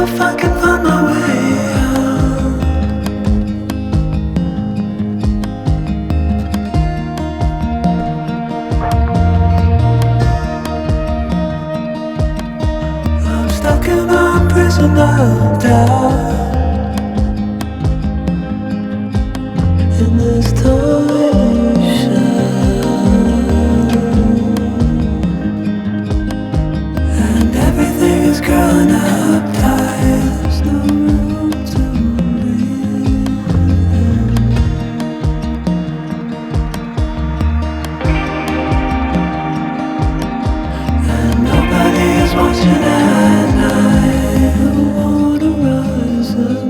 if I can find my way out. I'm stuck in a prison of doubt. In this toy and everything is grown up tight. There's no room to breathe. And nobody is watching at night on the horizon.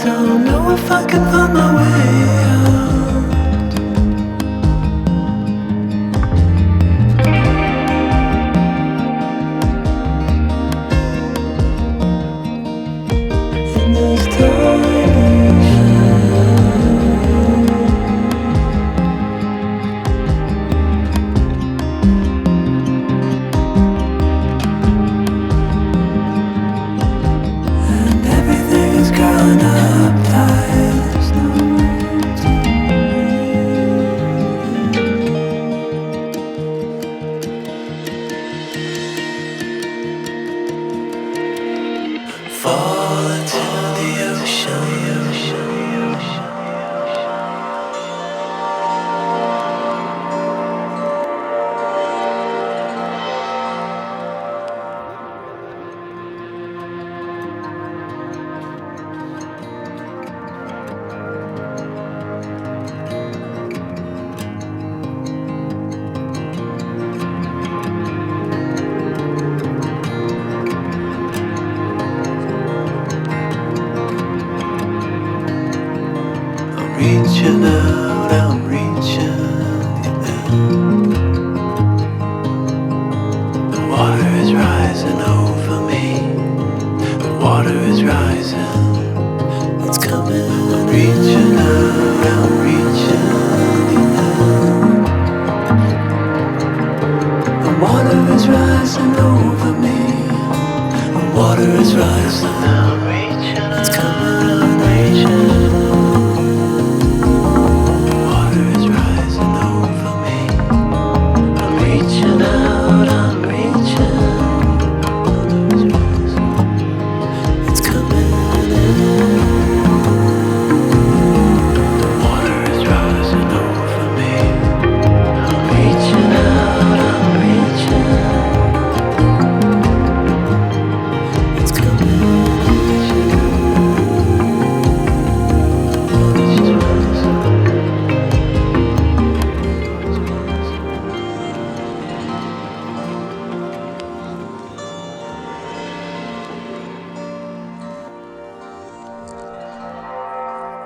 Don't know if I can find my way out. In this tiny and everything is grown up tight. There's no room to breathe. Fall into the ocean. Reaching out, I'm reaching in. The water is rising over me. The water is rising. It's coming. I'm reaching out, I'm reaching in. The water is rising over me. The water is rising. I'm reaching. It's coming. I'm reaching.